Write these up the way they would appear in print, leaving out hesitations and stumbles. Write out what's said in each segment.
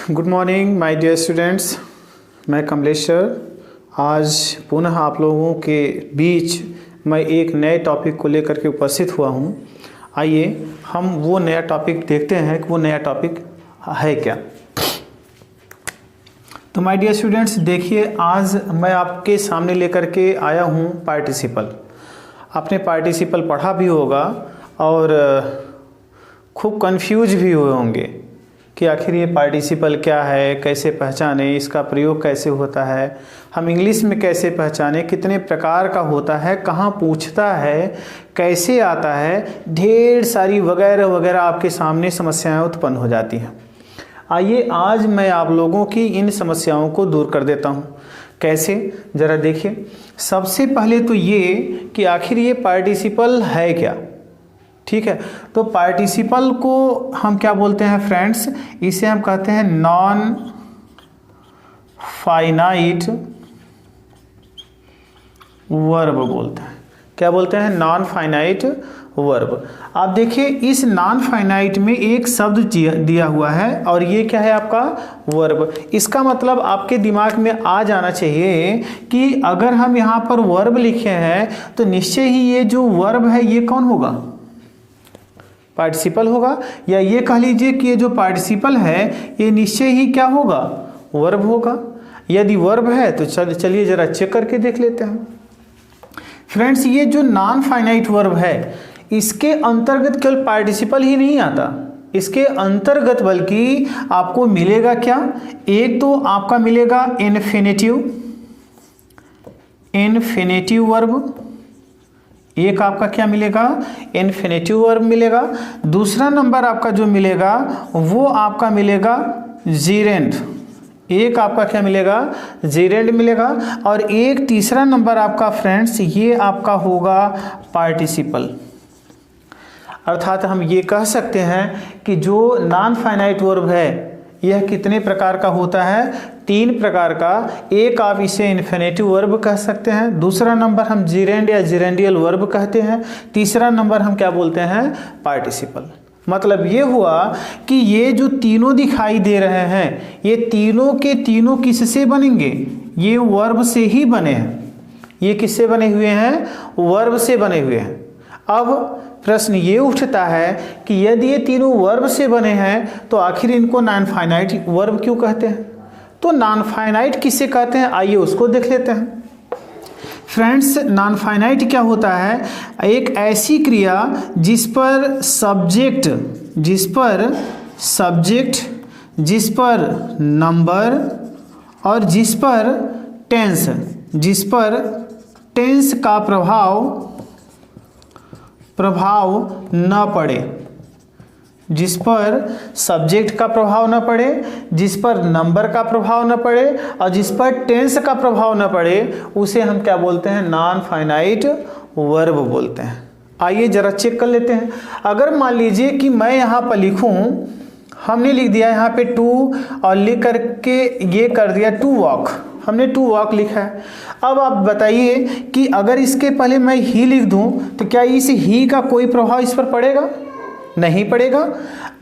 Good morning my dear students, मैं Kamlesh sir आज पुनः आप लोगों के बीच मैं एक नए टॉपिक को लेकर के उपस्थित हुआ हूँ। आइए हम वो नया टॉपिक देखते हैं कि वो नया टॉपिक है क्या। तो माय डियर स्टूडेंट्स देखिए, आज मैं आपके सामने लेकर के आया हूँ पार्टिसिपल। आपने पार्टिसिपल पढ़ा भी होगा और खूब कंफ्यूज भी हुए होंगे कि आखिर ये पार्टिसिपल क्या है, कैसे पहचाने, इसका प्रयोग कैसे होता है, हम इंग्लिश में कैसे पहचाने, कितने प्रकार का होता है, कहाँ पूछता है, कैसे आता है, ढेर सारी वगैरह वगैरह आपके सामने समस्याएं उत्पन्न हो जाती हैं। आइए आज मैं आप लोगों की इन समस्याओं को दूर कर देता हूँ। कैसे, ज़रा देखिए। सबसे पहले तो ये कि आखिर ये पार्टिसिपल है क्या। ठीक है, तो पार्टिसिपल को हम क्या बोलते हैं फ्रेंड्स, इसे हम कहते हैं नॉन फाइनाइट वर्ब बोलते हैं। क्या बोलते हैं? Non finite verb. आप देखिए इस नॉन फाइनाइट में एक शब्द दिया हुआ है और ये क्या है आपका वर्ब। इसका मतलब आपके दिमाग में आ जाना चाहिए कि अगर हम यहाँ पर वर्ब लिखे हैं तो निश्चय ही ये जो वर्ब है ये कौन होगा? पार्टिसिपल होगा। या ये कह लीजिए कि ये जो पार्टिसिपल है ये निश्चय ही क्या होगा? वर्ब होगा। यदि वर्ब है तो चलिए जरा चेक करके देख लेते हैं। फ्रेंड्स ये जो नॉन फाइनाइट वर्ब है इसके अंतर्गत केवल पार्टिसिपल ही नहीं आता, इसके अंतर्गत बल्कि आपको मिलेगा क्या? एक तो आपका मिलेगा इन्फिनेटिव वर्ब। एक आपका क्या मिलेगा? इन्फिनेटिव वर्ब मिलेगा। दूसरा नंबर आपका जो मिलेगा वो आपका मिलेगा जीरेंड। एक आपका क्या मिलेगा? जीरेंड मिलेगा। और एक तीसरा नंबर आपका फ्रेंड्स ये आपका होगा पार्टिसिपल। अर्थात हम ये कह सकते हैं कि जो नॉन फाइनाइट वर्ब है यह कितने प्रकार का होता है? 3 प्रकार का। एक आप इसे इन्फिनेटिव वर्ब कह सकते हैं, दूसरा नंबर हम जीरेंड या जीरेंडियल वर्ब कहते हैं, तीसरा नंबर हम क्या बोलते हैं? पार्टिसिपल। मतलब ये हुआ कि ये जो तीनों दिखाई दे रहे हैं ये तीनों के तीनों किससे बनेंगे? ये वर्ब से ही बने हैं। ये किससे बने हुए हैं? वर्ब से बने हुए हैं। अब प्रश्न ये उठता है कि यदि ये तीनों वर्ब से बने हैं तो आखिर इनको नॉन फाइनाइट वर्ब क्यों कहते हैं? तो नॉन फाइनाइट किसे कहते हैं आइए उसको देख लेते हैं। फ्रेंड्स नॉन फाइनाइट क्या होता है? एक ऐसी क्रिया जिस पर सब्जेक्ट, जिस पर नंबर और जिस पर टेंस का प्रभाव न पड़े, जिस पर सब्जेक्ट का प्रभाव न पड़े, जिस पर नंबर का प्रभाव न पड़े और जिस पर टेंस का प्रभाव न पड़े, उसे हम क्या बोलते हैं? नॉन फाइनाइट वर्ब बोलते हैं। आइए जरा चेक कर लेते हैं। अगर मान लीजिए कि मैं यहाँ पर लिखूँ, हमने लिख दिया यहाँ पे टू और लिख करके ये कर दिया टू वॉक, हमने टू वॉक लिखा है। अब आप बताइए कि अगर इसके पहले मैं ही लिख दूं तो क्या इस ही का कोई प्रभाव इस पर पड़ेगा? नहीं पड़ेगा।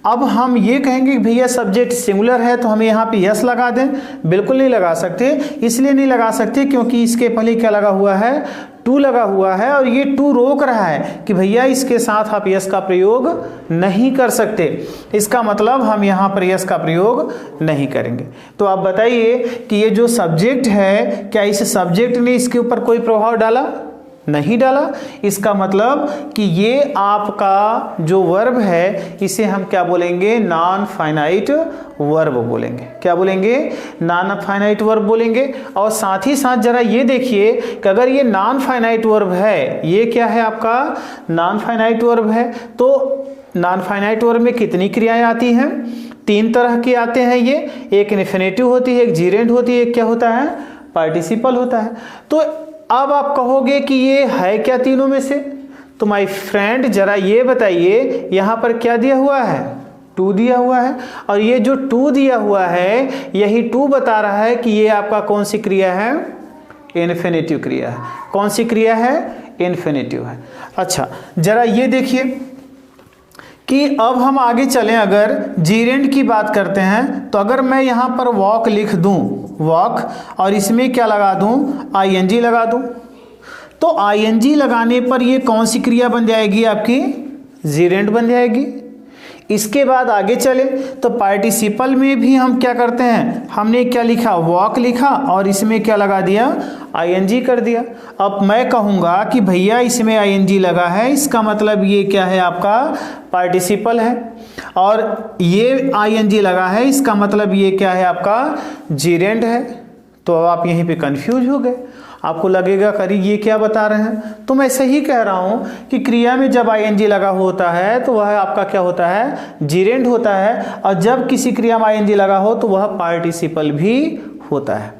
अब हम ये कहेंगे कि भैया सब्जेक्ट सिंगुलर है तो हमें यहाँ पे यस लगा दें, बिल्कुल नहीं लगा सकते। इसलिए नहीं लगा सकते क्योंकि इसके पहले क्या लगा हुआ है? टू लगा हुआ है और ये टू रोक रहा है कि भैया इसके साथ आप यस का प्रयोग नहीं कर सकते। इसका मतलब हम यहाँ पर यस का प्रयोग नहीं करेंगे। तो आप बताइए कि ये जो सब्जेक्ट है क्या इस सब्जेक्ट ने इसके ऊपर कोई प्रभाव डाला? नहीं डाला। इसका मतलब कि ये आपका जो वर्ब है इसे हम क्या बोलेंगे? नॉन फाइनाइट वर्ब बोलेंगे। क्या बोलेंगे? नॉन फाइनाइट वर्ब बोलेंगे। और साथ ही साथ जरा ये देखिए कि अगर ये नॉन फाइनाइट वर्ब है, ये क्या है आपका? नॉन फाइनाइट वर्ब है। तो नॉन फाइनाइट वर्ब में कितनी क्रियाएं आती हैं? 3 तरह के आते हैं ये। एक इन्फिनेटिव होती है, एक जीरेंड होती है, एक क्या होता है? पार्टिसिपल होता है। तो अब आप कहोगे कि ये है क्या तीनों में से? तो माय फ्रेंड जरा ये बताइए यहाँ पर क्या दिया हुआ है? टू दिया हुआ है। और ये जो टू दिया हुआ है यही टू बता रहा है कि ये आपका कौन सी क्रिया है? इन्फिनेटिव क्रिया है। कौन सी क्रिया है? इन्फिनेटिव है। अच्छा जरा ये देखिए कि अब हम आगे चलें, अगर जीरेंड की बात करते हैं तो अगर मैं यहाँ पर वॉक लिख दूँ, वॉक, और इसमें क्या लगा दूँ, आईएनजी लगा दूँ, तो आईएनजी लगाने पर ये कौन सी क्रिया बन जाएगी आपकी, जीरेंड बन जाएगी। इसके बाद आगे चले तो पार्टिसिपल में भी हम क्या करते हैं, हमने क्या लिखा, वॉक लिखा और इसमें क्या लगा दिया, आईएनजी कर दिया। अब मैं कहूँगा कि भैया इसमें आईएनजी लगा है, इसका मतलब ये क्या है, आपका पार्टिसिपल है, और ये आईएनजी लगा है, इसका मतलब ये क्या है, आपका जीरेंड है। तो अब आप यहीं पे कंफ्यूज हो गए, आपको लगेगा करी ये क्या बता रहे हैं। तो मैं सही कह रहा हूँ कि क्रिया में जब आईएनजी लगा होता है तो वह आपका क्या होता है, जीरेंड होता है, और जब किसी क्रिया में आईएनजी लगा हो तो वह पार्टिसिपल भी होता है।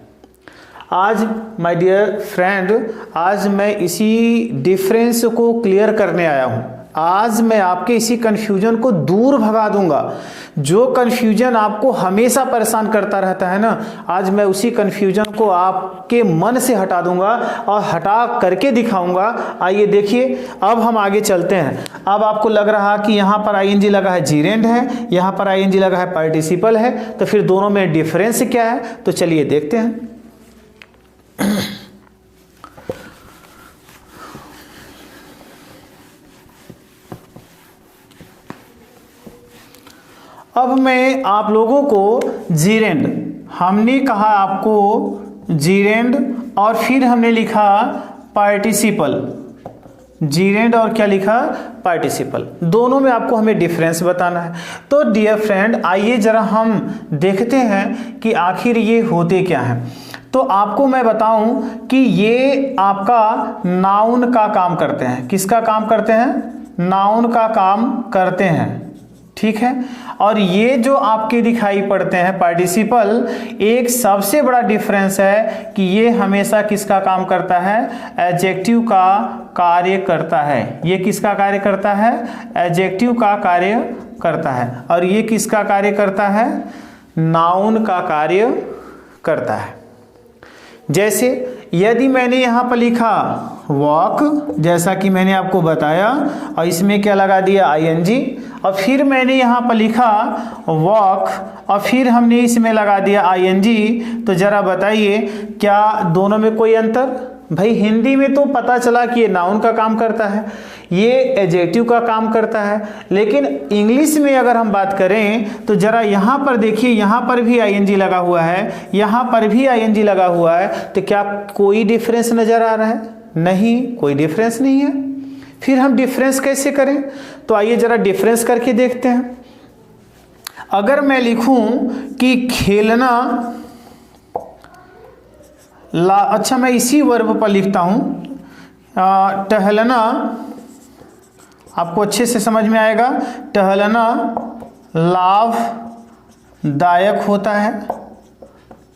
आज माय डियर फ्रेंड, आज मैं इसी डिफरेंस को क्लियर करने आया हूँ। आज मैं आपके इसी कन्फ्यूजन को दूर भगा दूंगा। जो कन्फ्यूजन आपको हमेशा परेशान करता रहता है ना, आज मैं उसी कन्फ्यूजन को आपके मन से हटा दूंगा और हटा करके दिखाऊंगा। आइए देखिए, अब हम आगे चलते हैं। अब आपको लग रहा कि यहाँ पर आईएनजी लगा है, जीरेंड है, यहाँ पर आईएनजी लगा है, पार्टिसिपल है, तो फिर दोनों में डिफरेंस क्या है, तो चलिए देखते हैं। अब मैं आप लोगों को जीरेंड, हमने कहा आपको जीरेंड, और फिर हमने लिखा पार्टिसिपल, जीरेंड और क्या लिखा, पार्टिसिपल, दोनों में आपको हमें डिफरेंस बताना है। तो डियर फ्रेंड, आइए जरा हम देखते हैं कि आखिर ये होते क्या हैं। तो आपको मैं बताऊं कि ये आपका नाउन का काम करते हैं। किसका काम करते हैं, नाउन का काम करते हैं, ठीक है। और ये जो आपके दिखाई पड़ते हैं पार्टिसिपल, एक सबसे बड़ा डिफरेंस है कि ये हमेशा किसका काम करता है, एडजेक्टिव का कार्य करता है। ये किसका कार्य करता है, एडजेक्टिव का कार्य करता है, और ये किसका कार्य करता है, नाउन का कार्य करता है। जैसे यदि मैंने यहाँ पर लिखा वॉक, जैसा कि मैंने आपको बताया, और इसमें क्या लगा दिया, आईएनजी, और फिर मैंने यहाँ पर लिखा वॉक और फिर हमने इसमें लगा दिया आईएनजी, तो जरा बताइए क्या दोनों में कोई अंतर। भाई हिंदी में तो पता चला कि ये नाउन का काम करता है, ये एडजेक्टिव का काम करता है, लेकिन इंग्लिश में अगर हम बात करें तो जरा यहाँ पर देखिए, यहाँ पर भी आईएनजी लगा हुआ है, यहाँ पर भी आईएनजी लगा हुआ है, तो क्या कोई डिफरेंस नजर आ रहा है, नहीं, कोई डिफरेंस नहीं है। फिर हम डिफरेंस कैसे करें, तो आइए जरा डिफरेंस करके देखते हैं। अगर मैं लिखूं कि खेलना, अच्छा मैं इसी वर्ब पर लिखता हूं, टहलना, आपको अच्छे से समझ में आएगा। टहलना लाभदायक होता है,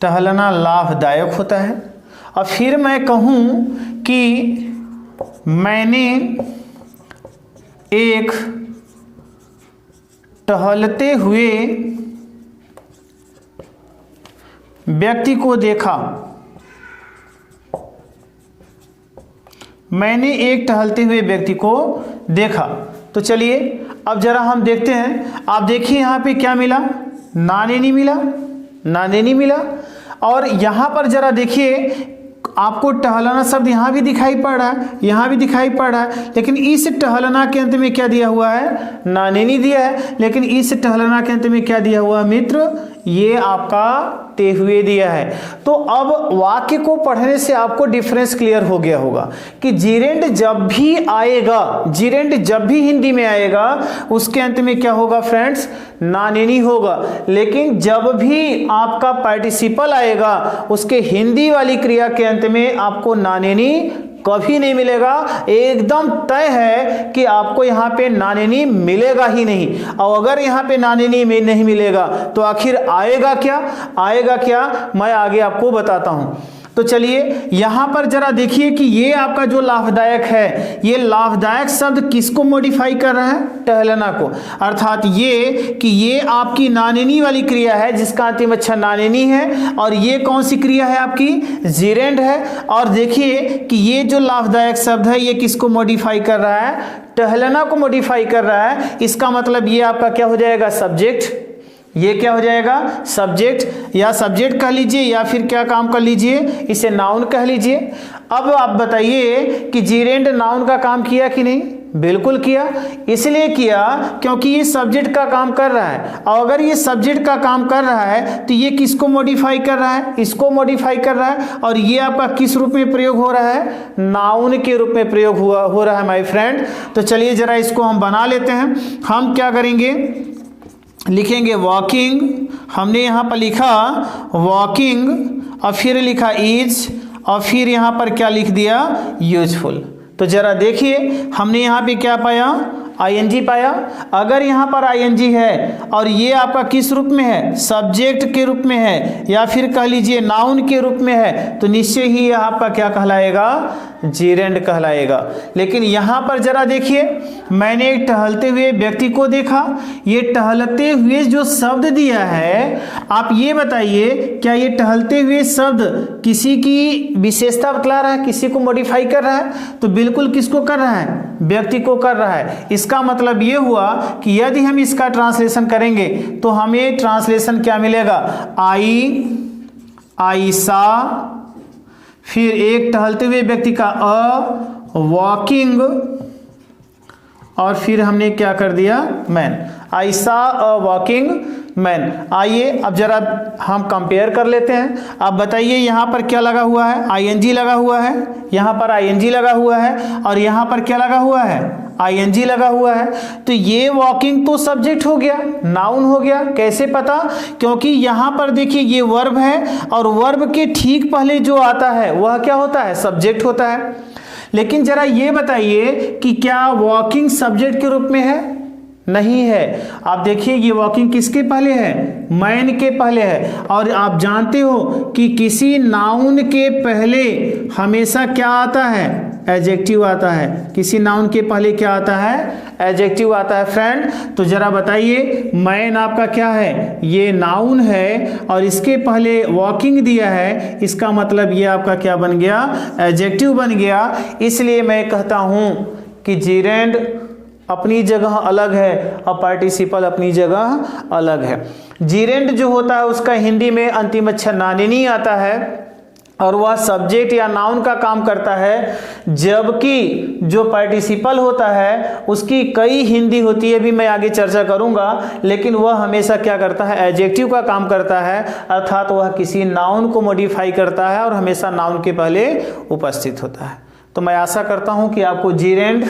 टहलना लाभदायक होता है। और फिर मैं कहूं कि मैंने एक टहलते हुए व्यक्ति को देखा, मैंने एक टहलते हुए व्यक्ति को देखा। तो चलिए अब जरा हम देखते हैं। आप देखिए यहाँ पे क्या मिला, नाने नहीं मिला, नाने नहीं मिला। और यहाँ पर जरा देखिए, आपको टहलना शब्द यहाँ भी दिखाई पड़ रहा है, यहाँ भी दिखाई पड़ रहा है, लेकिन इस टहलना के अंत में क्या दिया हुआ है, नाने नहीं दिया है, लेकिन इस टहलना के अंत में क्या दिया हुआ है मित्र, ये आपका ते हुए दिया है। तो अब वाक्य को पढ़ने से आपको डिफरेंस क्लियर हो गया होगा कि जीरेंड जब भी आएगा, जीरेंड जब भी हिंदी में आएगा उसके अंत में क्या होगा फ्रेंड्स, नानेनी होगा। लेकिन जब भी आपका पार्टिसिपल आएगा उसके हिंदी वाली क्रिया के अंत में आपको नानेनी कभी नहीं मिलेगा। एकदम तय है कि आपको यहाँ पे नानेनी मिलेगा ही नहीं। और अगर यहाँ पे नानेनी में नहीं मिलेगा तो आखिर आएगा क्या, आएगा क्या, मैं आगे आपको बताता हूँ। तो चलिए यहाँ पर जरा देखिए कि ये आपका जो लाभदायक है, ये लाभदायक शब्द किसको मॉडिफाई कर रहा है, टहलना को। अर्थात ये कि ये आपकी नानेनी वाली क्रिया है जिसका अंतिम अक्षर नानेनी है, और ये कौन सी क्रिया है आपकी, जीरेंड है। और देखिए कि ये जो लाभदायक शब्द है ये किसको मॉडिफाई कर रहा है, टहलना को मॉडिफाई कर रहा है, इसका मतलब ये आपका क्या हो जाएगा, सब्जेक्ट। ये क्या हो जाएगा, सब्जेक्ट, या सब्जेक्ट कह लीजिए या फिर क्या काम कर लीजिए, इसे नाउन कह लीजिए। अब आप बताइए कि जीरेंड नाउन का काम किया कि नहीं? बिल्कुल किया। इसलिए किया क्योंकि ये सब्जेक्ट का काम कर रहा है, और अगर ये सब्जेक्ट का काम कर रहा है तो ये किसको मॉडिफाई कर रहा है, इसको मॉडिफाई कर रहा है। और ये आपका किस रूप में प्रयोग हो रहा है, नाउन के रूप में प्रयोग हो रहा है माय फ्रेंड। तो चलिए जरा इसको हम बना लेते हैं। हम क्या करेंगे, लिखेंगे वॉकिंग, हमने यहाँ पर लिखा वॉकिंग, और फिर लिखा इज, और फिर यहाँ पर क्या लिख दिया, यूजफुल। तो जरा देखिए हमने यहाँ पे क्या पाया, आईएनजी पाया। अगर यहाँ पर आईएनजी है और ये आपका किस रूप में है, सब्जेक्ट के रूप में है, या फिर कह लीजिए नाउन के रूप में है, तो निश्चय ही यह आपका क्या कहलाएगा, जीरेंड कहलाएगा। लेकिन यहाँ पर जरा देखिए, मैंने एक टहलते हुए व्यक्ति को देखा। ये टहलते हुए जो शब्द दिया है, आप ये बताइए क्या ये टहलते हुए शब्द किसी की विशेषता बतला रहा है, किसी को मॉडिफाई कर रहा है? तो बिल्कुल किसको कर रहा है, व्यक्ति को कर रहा है। इसका मतलब ये हुआ कि यदि हम इसका ट्रांसलेशन करेंगे तो हमें ट्रांसलेशन क्या मिलेगा, आईसा, फिर एक टहलते हुए व्यक्ति का वॉकिंग, और फिर हमने क्या कर दिया, मैन। आई सा अ वॉकिंग मैन। आइए अब जरा हम कंपेयर कर लेते हैं। अब बताइए यहाँ पर क्या लगा हुआ है, आईएनजी लगा हुआ है, यहाँ पर आईएनजी लगा हुआ है, और यहाँ पर क्या लगा हुआ है, आईएनजी लगा हुआ है। तो ये वॉकिंग तो सब्जेक्ट हो गया, नाउन हो गया। कैसे पता, क्योंकि यहाँ पर देखिए ये वर्ब है, और वर्ब के ठीक पहले जो आता है वह क्या होता है, सब्जेक्ट होता है। लेकिन जरा ये बताइए कि क्या वॉकिंग सब्जेक्ट के रूप में है, नहीं है। आप देखिए ये वॉकिंग किसके पहले है, मैन के पहले है। और आप जानते हो कि किसी नाउन के पहले हमेशा क्या आता है, एडजेक्टिव आता है। किसी नाउन के पहले क्या आता है, एडजेक्टिव आता है फ्रेंड। तो जरा बताइए, मैन आपका क्या है, ये नाउन है, और इसके पहले वॉकिंग दिया है, इसका मतलब ये आपका क्या बन गया, एडजेक्टिव बन गया। इसलिए मैं कहता हूं कि जीरेंड अपनी जगह अलग है और पार्टिसिपल अपनी जगह अलग है। जीरेंड जो होता है उसका हिंदी में अंतिम अक्षर नानिनी आता है, और वह सब्जेक्ट या नाउन का काम करता है। जबकि जो पार्टिसिपल होता है उसकी कई हिंदी होती है, भी मैं आगे चर्चा करूंगा, लेकिन वह हमेशा क्या करता है, एडजेक्टिव का काम करता है, अर्थात वह किसी नाउन को मॉडिफाई करता है और हमेशा नाउन के पहले उपस्थित होता है। तो मैं आशा करता हूं कि आपको जीरेंड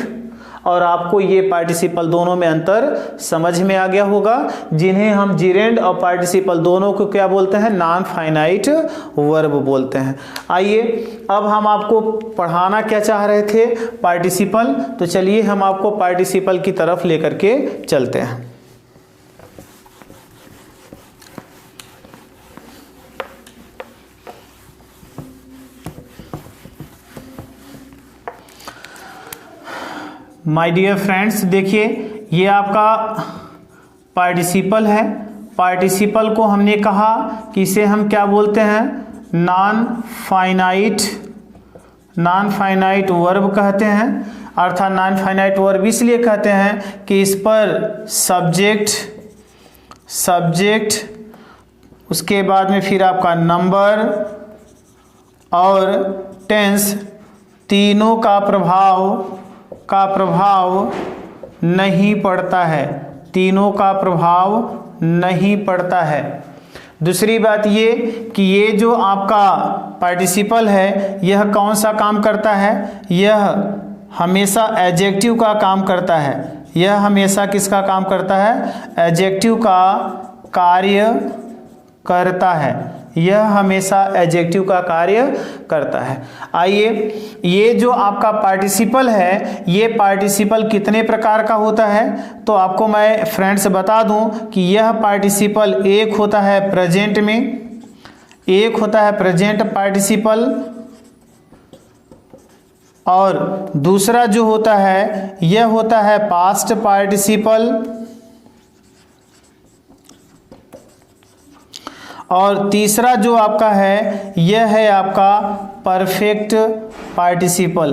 और आपको ये पार्टिसिपल दोनों में अंतर समझ में आ गया होगा, जिन्हें हम जीरेंड और पार्टिसिपल दोनों को क्या बोलते हैं, नॉन फाइनाइट वर्ब बोलते हैं। आइए अब हम आपको पढ़ाना क्या चाह रहे थे, पार्टिसिपल। तो चलिए हम आपको पार्टिसिपल की तरफ लेकर के चलते हैं। माय डियर फ्रेंड्स, देखिए ये आपका पार्टिसिपल है। पार्टिसिपल को हमने कहा कि इसे हम क्या बोलते हैं, नॉन फाइनाइट वर्ब कहते हैं। अर्थात नॉन फाइनाइट वर्ब इसलिए कहते हैं कि इस पर सब्जेक्ट उसके बाद में फिर आपका नंबर और टेंस तीनों का प्रभाव नहीं पड़ता है, तीनों का प्रभाव नहीं पड़ता है। दूसरी बात ये कि ये जो आपका पार्टिसिपल है यह कौन सा काम करता है, यह हमेशा एडजेक्टिव का काम करता है। यह हमेशा किसका काम करता है, एडजेक्टिव का कार्य करता है। यह हमेशा एडजेक्टिव का कार्य करता है। आइए ये जो आपका पार्टिसिपल है, ये पार्टिसिपल कितने प्रकार का होता है, तो आपको मैं फ्रेंड्स बता दूं कि यह पार्टिसिपल एक होता है प्रेजेंट में, एक होता है प्रेजेंट पार्टिसिपल, और दूसरा जो होता है यह होता है पास्ट पार्टिसिपल, और तीसरा जो आपका है यह है आपका परफेक्ट पार्टिसिपल।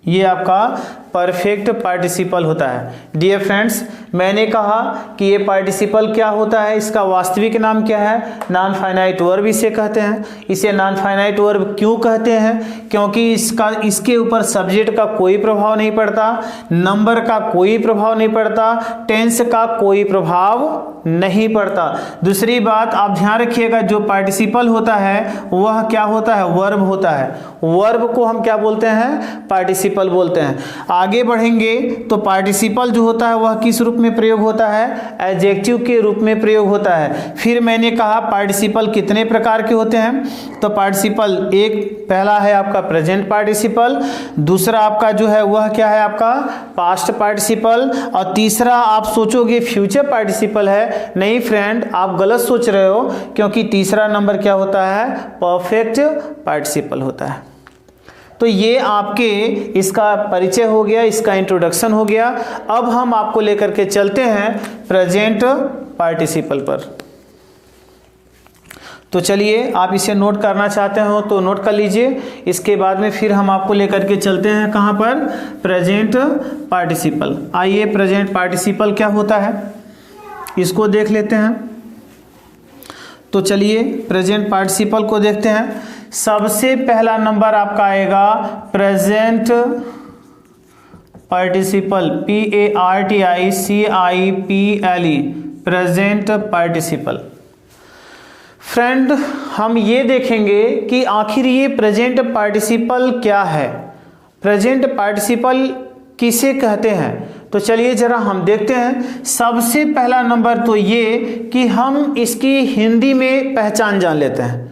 ये आपका परफेक्ट पार्टिसिपल होता है। डियर फ्रेंड्स, मैंने कहा कि ये पार्टिसिपल क्या होता है, इसका वास्तविक नाम क्या है, नॉन फाइनाइट वर्ब इसे कहते हैं। इसे नॉन फाइनाइट वर्ब क्यों कहते हैं? क्योंकि इसके ऊपर सब्जेक्ट का कोई प्रभाव नहीं पड़ता, नंबर का कोई प्रभाव नहीं पड़ता, टेंस का कोई प्रभाव नहीं पड़ता। दूसरी बात आप ध्यान रखिएगा, जो पार्टिसिपल होता है वह क्या होता है, वर्ब होता है। वर्ब को हम क्या बोलते हैं, पार्टिसिपल बोलते हैं। आगे बढ़ेंगे तो पार्टिसिपल जो होता है वह किस रूप में प्रयोग होता है, एडजेक्टिव के रूप में प्रयोग होता है। फिर मैंने कहा पार्टिसिपल कितने प्रकार के होते हैं, तो पार्टिसिपल एक पहला है आपका प्रेजेंट पार्टिसिपल, दूसरा आपका जो है वह क्या है आपका पास्ट पार्टिसिपल, और तीसरा आप सोचोगे फ्यूचर पार्टिसिपल है। नहीं फ्रेंड, आप गलत सोच रहे हो, क्योंकि तीसरा नंबर क्या होता है, परफेक्ट पार्टिसिपल होता है। तो ये आपके इसका परिचय हो गया, इसका इंट्रोडक्शन हो गया। अब हम आपको लेकर के चलते हैं प्रेजेंट पार्टिसिपल पर। तो चलिए, आप इसे नोट करना चाहते हो तो नोट कर लीजिए। इसके बाद में फिर हम आपको लेकर के चलते हैं कहाँ पर, प्रेजेंट पार्टिसिपल। आइए, प्रेजेंट पार्टिसिपल क्या होता है इसको देख लेते हैं। तो चलिए प्रेजेंट पार्टिसिपल को देखते हैं। सबसे पहला नंबर आपका आएगा present participle, PARTICIPLE, present participle. Friend, हम ये देखेंगे कि आखिर ये प्रेजेंट पार्टिसिपल क्या है, प्रेजेंट पार्टिसिपल किसे कहते हैं। तो चलिए जरा हम देखते हैं। सबसे पहला नंबर तो ये कि हम इसकी हिंदी में पहचान जान लेते हैं।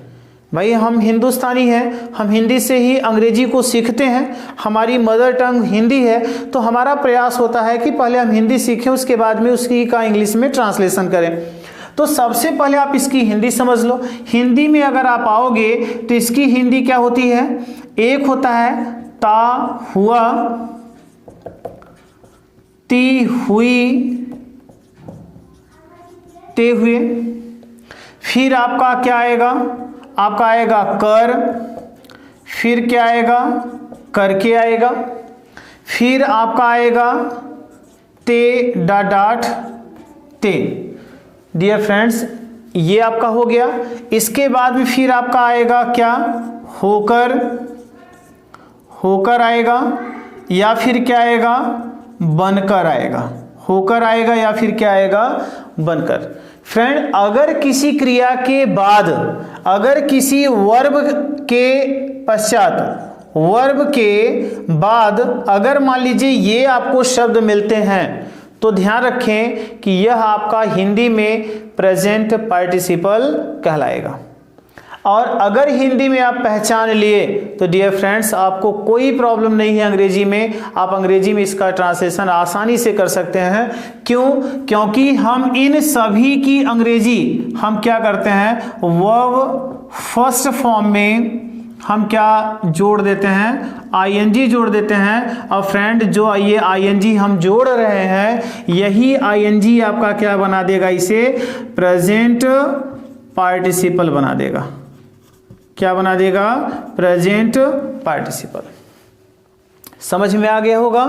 भाई, हम हिंदुस्तानी हैं, हम हिंदी से ही अंग्रेजी को सीखते हैं, हमारी मदर टंग हिंदी है, तो हमारा प्रयास होता है कि पहले हम हिंदी सीखें, उसके बाद में उसकी का इंग्लिश में ट्रांसलेशन करें। तो सबसे पहले आप इसकी हिंदी समझ लो। हिंदी में अगर आप आओगे तो इसकी हिंदी क्या होती है, एक होता है ता हुआ, ती हुई, ते हुए। फिर आपका क्या आएगा, आपका आएगा कर, फिर क्या आएगा, करके आएगा। फिर आपका आएगा ते, डाट, ते। डियर फ्रेंड्स, ये आपका हो गया। इसके बाद में फिर आपका आएगा क्या, होकर, होकर आएगा, या फिर क्या आएगा, बनकर आएगा। होकर आएगा या फिर क्या आएगा, बनकर। फ्रेंड, अगर किसी क्रिया के बाद, अगर किसी वर्ब के पश्चात, वर्ब के बाद अगर मान लीजिए ये आपको शब्द मिलते हैं, तो ध्यान रखें कि यह आपका हिंदी में प्रेजेंट पार्टिसिपल कहलाएगा। और अगर हिंदी में आप पहचान लिए तो डियर फ्रेंड्स, आपको कोई प्रॉब्लम नहीं है अंग्रेजी में, आप अंग्रेजी में इसका ट्रांसलेशन आसानी से कर सकते हैं। क्यों? क्योंकि हम इन सभी की अंग्रेजी हम क्या करते हैं, वर्ब फर्स्ट फॉर्म में हम क्या जोड़ देते हैं, आईएनजी जोड़ देते हैं। और फ्रेंड, जो ये आईएनजी हम जोड़ रहे हैं, यही आईएनजी आपका क्या बना देगा, इसे प्रेजेंट पार्टिसिपल बना देगा। क्या बना देगा, प्रेजेंट पार्टिसिपल। समझ में आ गया होगा।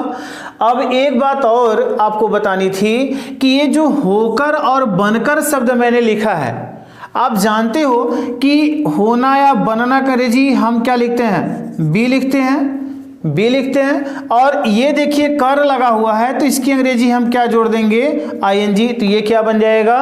अब एक बात और आपको बतानी थी कि ये जो होकर और बनकर शब्द मैंने लिखा है, आप जानते हो कि होना या बनना का अंग्रेजी हम क्या लिखते हैं, बी लिखते हैं, बी लिखते हैं। और ये देखिए कर लगा हुआ है, तो इसकी अंग्रेजी हम क्या जोड़ देंगे, आईएनजी। तो ये क्या बन जाएगा,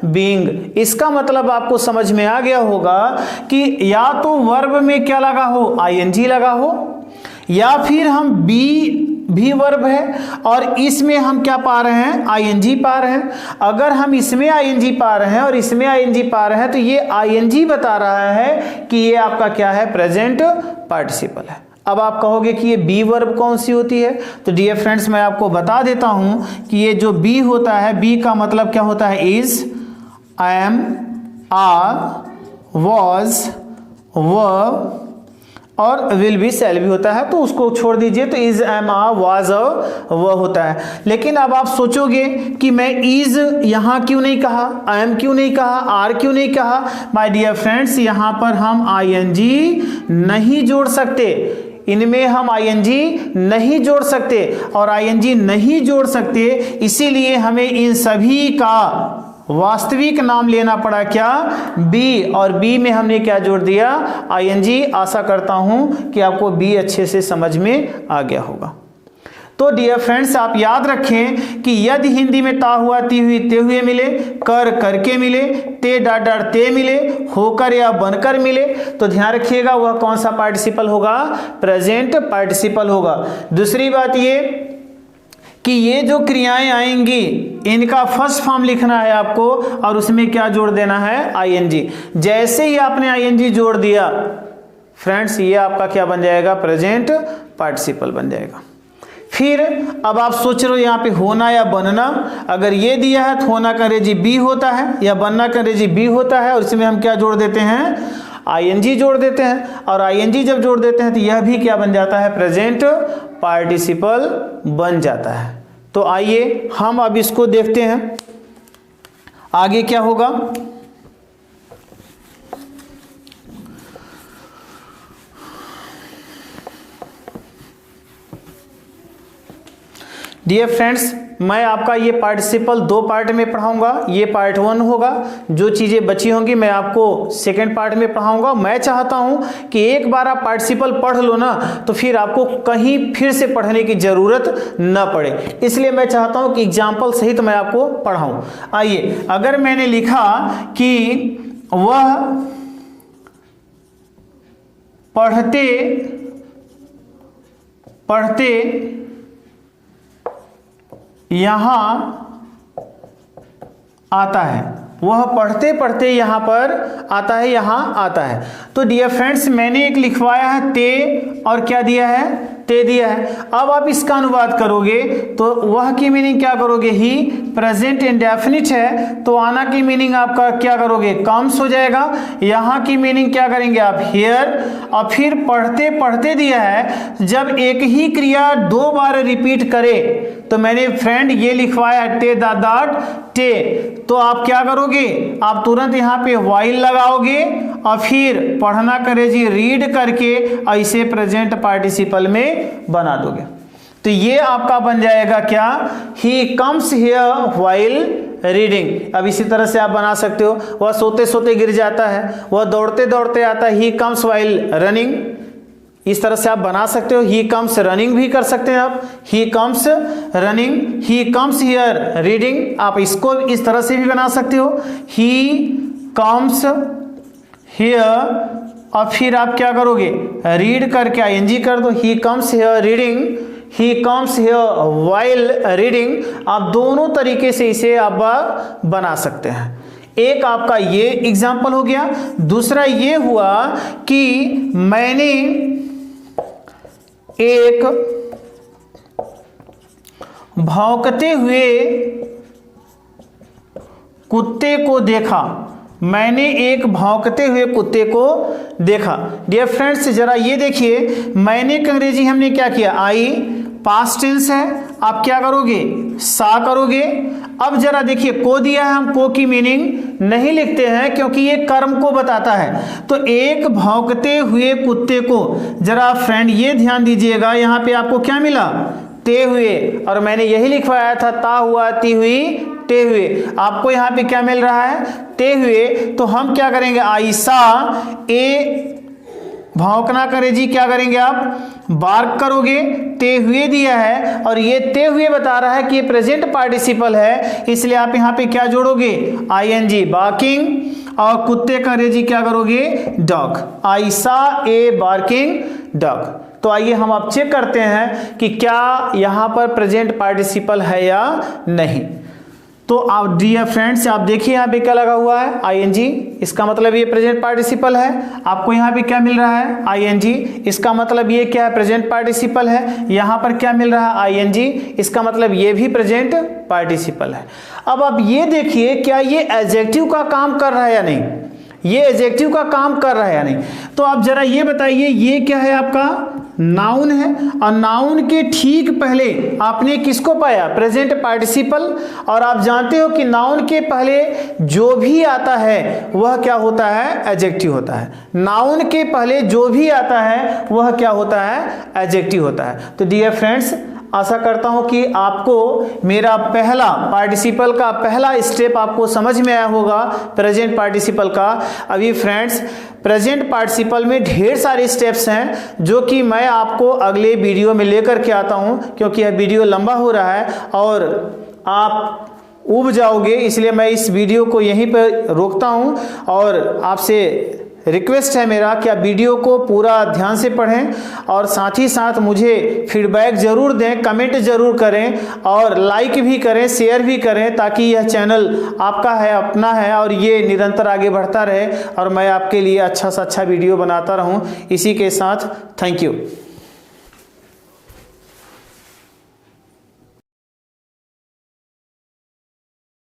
बीइंग। इसका मतलब आपको समझ में आ गया होगा कि या तो वर्ब में क्या लगा हो, आईएनजी लगा हो, या फिर हम बी भी वर्ब है और इसमें हम क्या पा रहे हैं, आईएनजी पा रहे हैं। अगर हम इसमें आईएनजी पा रहे हैं और इसमें आईएनजी पा रहे हैं, तो ये आईएनजी बता रहा है कि ये आपका क्या है, प्रेजेंट पार्टिसिपल है। अब आप कहोगे कि ये बी वर्ब कौन सी होती है, तो डियर फ्रेंड्स मैं आपको बता देता हूं कि ये जो बी होता है, बी का मतलब क्या होता है, इज, एम, आर, वॉज, व और विल बी, शैल भी होता है, तो उसको छोड़ दीजिए। तो इज, एम, आर, वाज, वह होता है। लेकिन अब आप सोचोगे कि मैं इज यहां क्यों नहीं कहा, आई एम क्यों नहीं कहा, आर क्यों नहीं कहा। माय डियर फ्रेंड्स, यहां पर हम आईएनजी नहीं जोड़ सकते। इनमें हम आईएनजी नहीं जोड़ सकते, और आईएनजी नहीं जोड़ सकते इसीलिए हमें इन सभी का वास्तविक नाम लेना पड़ा क्या, बी, और बी में हमने क्या जोड़ दिया, आईएनजी। आशा करता हूं कि आपको बी अच्छे से समझ में आ गया होगा। तो डियर फ्रेंड्स, आप याद रखें कि यदि हिंदी में ता हुआ ती हुई ते हुए मिले, कर करके मिले, ते डाट डाट ते मिले, होकर या बनकर मिले, तो ध्यान रखिएगा वह कौन सा पार्टिसिपल होगा, प्रेजेंट पार्टिसिपल होगा। दूसरी बात ये कि ये जो क्रियाएं आएंगी इनका फर्स्ट फॉर्म लिखना है आपको, और उसमें क्या जोड़ देना है, आईएनजी। जैसे ही आपने आईएनजी जोड़ दिया फ्रेंड्स, ये आपका क्या बन जाएगा, प्रेजेंट पार्टिसिपल बन जाएगा। फिर अब आप सोच रहे हो यहाँ पे होना या बनना, अगर ये दिया है तो होना का अंग्रेजी बी होता है या बनना का अंग्रेजी बी होता है, और इसमें हम क्या जोड़ देते हैं, आईएनजी जोड़ देते हैं, और आईएनजी जब जोड़ देते हैं तो यह भी क्या बन जाता है, प्रेजेंट पार्टिसिपल बन जाता है। तो आइए हम अब इसको देखते हैं आगे क्या होगा। डियर फ्रेंड्स, मैं आपका ये पार्टिसिपल दो पार्ट में पढ़ाऊंगा। ये पार्ट 1 होगा, जो चीज़ें बची होंगी मैं आपको सेकंड पार्ट में पढ़ाऊंगा। मैं चाहता हूं कि एक बार आप पार्टिसिपल पढ़ लो ना, तो फिर आपको कहीं फिर से पढ़ने की ज़रूरत न पड़े, इसलिए मैं चाहता हूं कि एग्जाम्पल सहित मैं आपको पढ़ाऊं। आइए, अगर मैंने लिखा कि वह पढ़ते पढ़ते यहां आता है, वह पढ़ते पढ़ते यहां पर आता है, यहां आता है। तो डियर फ्रेंड्स, मैंने एक लिखवाया है ते, और क्या दिया है, ते दिया है। अब आप इसका अनुवाद करोगे तो वह की मीनिंग क्या करोगे, ही, प्रेजेंट इंडेफिनिट है तो आना की मीनिंग आपका क्या करोगे, कम्स हो जाएगा। यहाँ की मीनिंग क्या करेंगे आप, हियर। और फिर पढ़ते पढ़ते दिया है, जब एक ही क्रिया 2 बार रिपीट करे, तो मैंने फ्रेंड ये लिखवाया टे दाट टे, तो आप क्या करोगे, आप तुरंत यहाँ पे वाइल लगाओगे और फिर पढ़ना करे जी रीड करके ऐसे प्रेजेंट पार्टिसिपल में बना दोगे। तो ये आपका बन जाएगा क्या, he comes here while reading. अब इसी तरह से आप बना सकते हो, वह सोते सोते गिर जाता है, वह दौड़ते दौड़ते आता है, ही कम्स व्हाइल रनिंग। इस तरह से आप बना सकते हो, ही कम्स रनिंग भी कर सकते हैं आप, he comes running, he comes here reading. आप इसको इस तरह से भी बना सकते हो, ही कम्स हियर, और फिर आप क्या करोगे, रीड करके आईएनजी कर दो, he comes here reading, he comes here while reading. आप दोनों तरीके से इसे आप बना सकते हैं। एक आपका ये एग्जाम्पल हो गया। दूसरा ये हुआ कि मैंने एक भौंकते हुए कुत्ते को देखा, मैंने एक भौंकते हुए कुत्ते को देखा। डियर फ्रेंड्स, जरा ये देखिए, मैंने का अंग्रेजी हमने क्या किया, आई, पास्ट टेंस है, आप क्या करोगे, सा करोगे। अब जरा देखिए, को दिया है, हम को की मीनिंग नहीं लिखते हैं क्योंकि ये कर्म को बताता है। तो एक भौंकते हुए कुत्ते को, जरा फ्रेंड ये ध्यान दीजिएगा, यहाँ पे आपको क्या मिला, ते हुए, और मैंने यही लिखवाया था ता हुआ ती हुई ते हुए। आपको यहाँ पे क्या मिल रहा है, ते हुए। तो हम क्या करेंगे, आइसा ए भौंकना करे जी, क्या करेंगे आप, बार्क करोगे, ते हुए दिया है और ये ते हुए बता रहा है कि ये प्रेजेंट पार्टिसिपल है, इसलिए आप यहाँ पे क्या जोड़ोगे, आईएनजी, बार्किंग, और कुत्ते का अंग्रेजी क्या करोगे, डॉग। आई सा ए बार्किंग डॉग। तो आइए हम अब चेक करते हैं कि क्या यहाँ पर प्रेजेंट पार्टिसिपल है या नहीं। तो आप डियर फ्रेंड्स, आप देखिए यहाँ पे क्या लगा हुआ है, आईएनजी, इसका मतलब ये प्रेजेंट पार्टिसिपल है। आपको यहाँ पे क्या मिल रहा है, आईएनजी, इसका मतलब ये क्या है, प्रेजेंट पार्टिसिपल है। यहाँ पर क्या मिल रहा है, आईएनजी, इसका मतलब ये भी प्रेजेंट पार्टिसिपल है। अब आप ये देखिए, क्या ये एडजेक्टिव का काम कर रहा है या नहीं, ये एडजेक्टिव का काम कर रहा है या नहीं। तो आप जरा ये बताइए, ये क्या है आपका, नाउन है और नाउन के ठीक पहले आपने किसको पाया, प्रेजेंट पार्टिसिपल। और आप जानते हो कि नाउन के पहले जो भी आता है वह क्या होता है, एडजेक्टिव होता है। नाउन के पहले जो भी आता है वह क्या होता है, एडजेक्टिव होता है। तो डियर फ्रेंड्स, आशा करता हूं कि आपको मेरा पहला पार्टिसिपल का पहला स्टेप आपको समझ में आया होगा, प्रेजेंट पार्टिसिपल का। अभी फ्रेंड्स, प्रेजेंट पार्टिसिपल में ढेर सारे स्टेप्स हैं जो कि मैं आपको अगले वीडियो में लेकर के आता हूं, क्योंकि यह वीडियो लंबा हो रहा है और आप ऊब जाओगे, इसलिए मैं इस वीडियो को यहीं पर रोकता हूं। और आपसे रिक्वेस्ट है मेरा कि आप वीडियो को पूरा ध्यान से पढ़ें और साथ ही साथ मुझे फीडबैक ज़रूर दें, कमेंट ज़रूर करें और लाइक भी करें, शेयर भी करें, ताकि यह चैनल आपका है, अपना है और ये निरंतर आगे बढ़ता रहे और मैं आपके लिए अच्छा से अच्छा वीडियो बनाता रहूं। इसी के साथ थैंक यू।